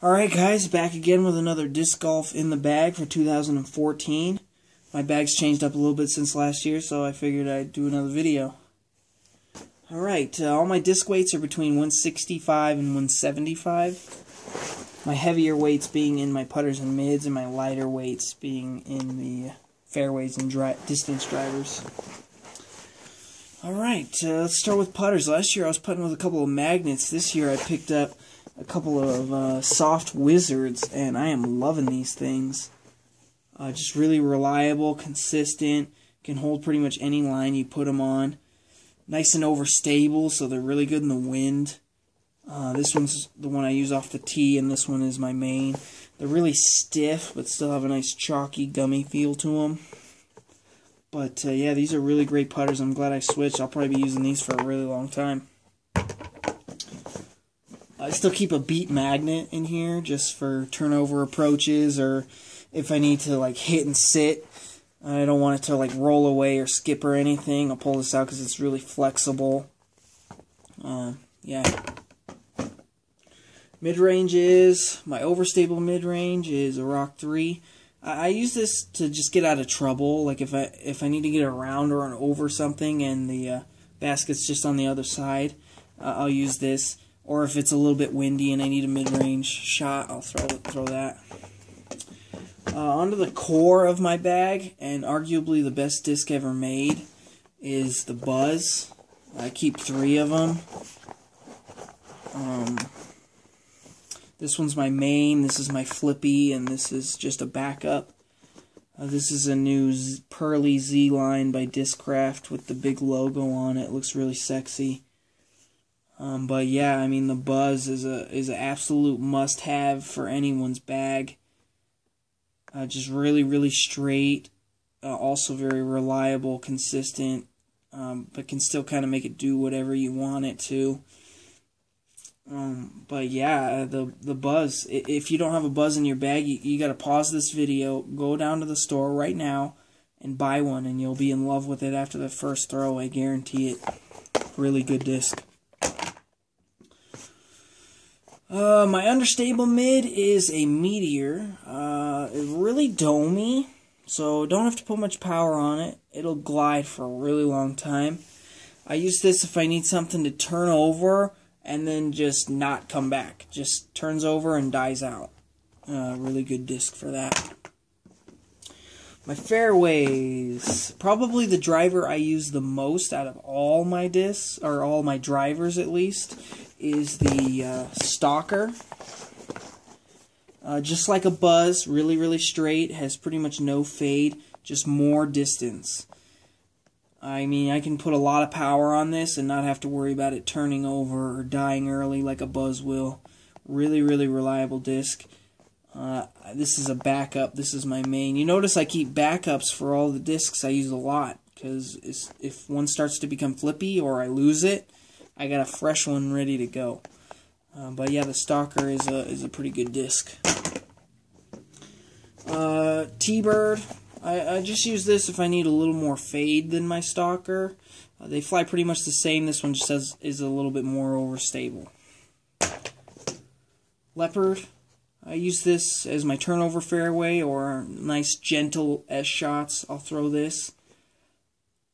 Alright guys, back again with another disc golf in the bag for 2014. My bag's changed up a little bit since last year, so I figured I'd do another video. Alright, all my disc weights are between 165 and 175. My heavier weights being in my putters and mids, and my lighter weights being in the fairways and distance drivers. Alright, let's start with putters. Last year I was putting with a couple of magnets. This year I picked up a couple of soft wizards, and I am loving these things. Just really reliable, consistent, can hold pretty much any line you put them on. Nice and overstable, so they're really good in the wind. This one's the one I use off the tee, and this one is my main. They're really stiff, but still have a nice chalky, gummy feel to them. But yeah, these are really great putters. I'm glad I switched. I'll probably be using these for a really long time. I still keep a beat magnet in here just for turnover approaches, or if I need to like hit and sit. I don't want it to like roll away or skip or anything. I'll pull this out because it's really flexible. Yeah. Mid-range is, my overstable mid-range is a Rock 3. I use this to just get out of trouble. Like if I need to get around or over something and the basket's just on the other side, I'll use this. Or if it's a little bit windy and I need a mid-range shot, I'll throw that. Onto the core of my bag, and arguably the best disc ever made, is the Buzz. I keep 3 of them. This one's my main, this is my flippy, and this is just a backup. This is a new Pearly Z line by Discraft with the big logo on it. It looks really sexy. But yeah, I mean, the Buzz is an absolute must-have for anyone's bag. Just really straight, also very reliable, consistent, but can still kind of make it do whatever you want it to. But yeah, the Buzz. If you don't have a Buzz in your bag, you got to pause this video, go down to the store right now, and buy one, and you'll be in love with it after the first throw. I guarantee it. Really good disc. My understable mid is a Meteor. It's really domey, so don't have to put much power on it. It'll glide for a really long time. I use this if I need something to turn over and then just not come back. Just turns over and dies out. Really good disc for that. My fairways. Probably the driver I use the most out of all my discs, or all my drivers at least, is the Stalker. Just like a Buzz, really straight, has pretty much no fade, just more distance. I mean, I can put a lot of power on this and not have to worry about it turning over or dying early like a Buzz will. Really reliable disc. This is a backup. This is my main. You notice I keep backups for all the discs I use a lot, because if one starts to become flippy or I lose it, I got a fresh one ready to go. But yeah, the Stalker is a pretty good disc. T-Bird. I just use this if I need a little more fade than my Stalker. They fly pretty much the same. This one just is a little bit more overstable. Leopard. I use this as my turnover fairway or nice gentle S shots. I'll throw this.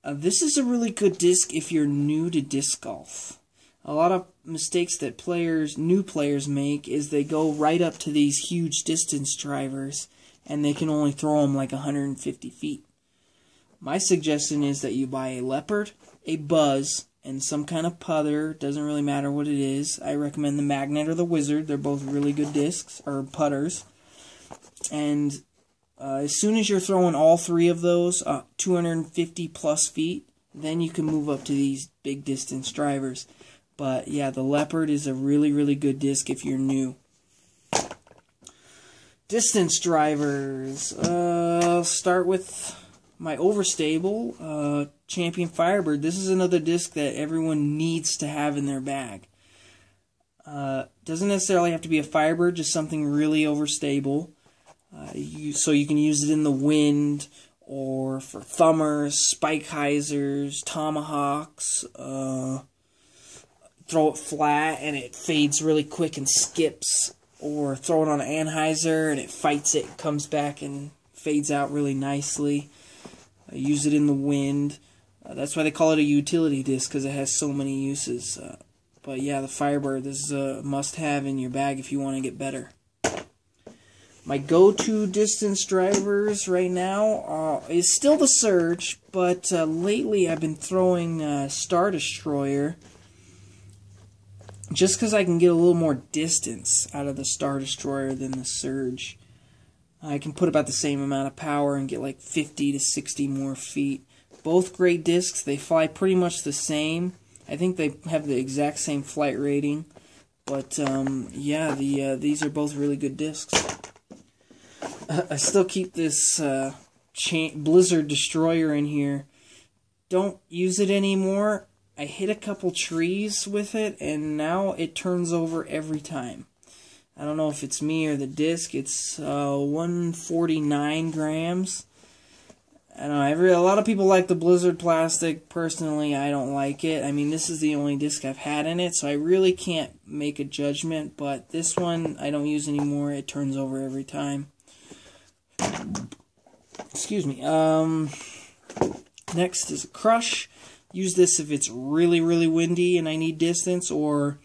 This is a really good disc if you're new to disc golf. A lot of mistakes that new players make is they go right up to these huge distance drivers and they can only throw them like 150 feet. My suggestion is that you buy a Leopard, a Buzz, and some kind of putter. Doesn't really matter what it is. I recommend the Magnet or the Wizard. They're both really good discs, or putters. And as soon as you're throwing all 3 of those, 250 plus feet, then you can move up to these big distance drivers. But yeah, the Leopard is a really good disc if you're new. Distance drivers. I'll start with my overstable Champion Firebird. This is another disc that everyone needs to have in their bag. Doesn't necessarily have to be a Firebird, just something really overstable. So you can use it in the wind, or for thumbers, spike hyzers, tomahawks. Throw it flat and it fades really quick and skips. or throw it on an Anheuser and it fights it, comes back and fades out really nicely. Use it in the wind. That's why they call it a utility disc, because it has so many uses. But yeah, the Firebird, this is a must-have in your bag if you want to get better. My go-to distance drivers right now is still the Surge, but lately I've been throwing Star Destroyer, just because I can get a little more distance out of the Star Destroyer than the Surge. I can put about the same amount of power and get like 50 to 60 more feet. Both great discs. They fly pretty much the same. I think they have the exact same flight rating. But yeah, these are both really good discs. I still keep this Blizzard Destroyer in here. Don't use it anymore. I hit a couple trees with it, and now it turns over every time. I don't know if it's me or the disc. It's 149 grams. I don't know. A lot of people like the Blizzard plastic. Personally, I don't like it. I mean, this is the only disc I've had in it, so I really can't make a judgment. But this one I don't use anymore. It turns over every time. Excuse me. Next is a Crush. Use this if it's really, really windy and I need distance, or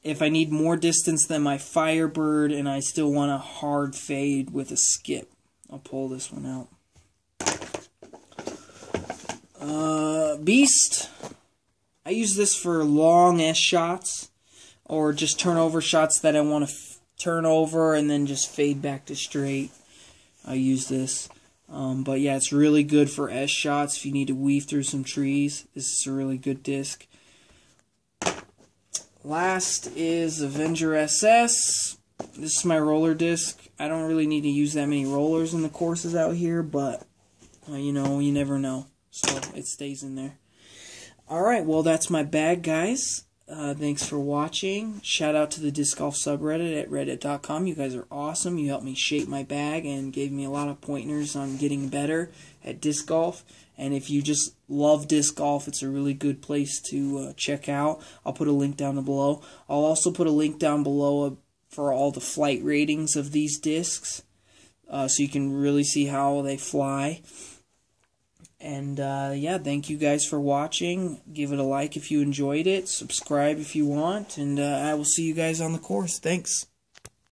if I need more distance than my Firebird and I still want a hard fade with a skip. I'll pull this one out. Beast. I use this for long S shots, or just turnover shots that I want to turn over and then just fade back to straight. I use this. But yeah, it's really good for S shots if you need to weave through some trees. This is a really good disc. Last is Avenger SS. This is my roller disc. I don't really need to use that many rollers in the courses out here, but you know, you never know. So it stays in there. Alright, well that's my bag, guys. Thanks for watching. Shout out to the Disc Golf subreddit at reddit.com. You guys are awesome. You helped me shape my bag and gave me a lot of pointers on getting better at disc golf. And if you just love disc golf, it's a really good place to check out. I'll put a link down below. I'll also put a link down below for all the flight ratings of these discs, so you can really see how they fly. And yeah, thank you guys for watching. Give it a like if you enjoyed it. Subscribe if you want. And I will see you guys on the course. Thanks.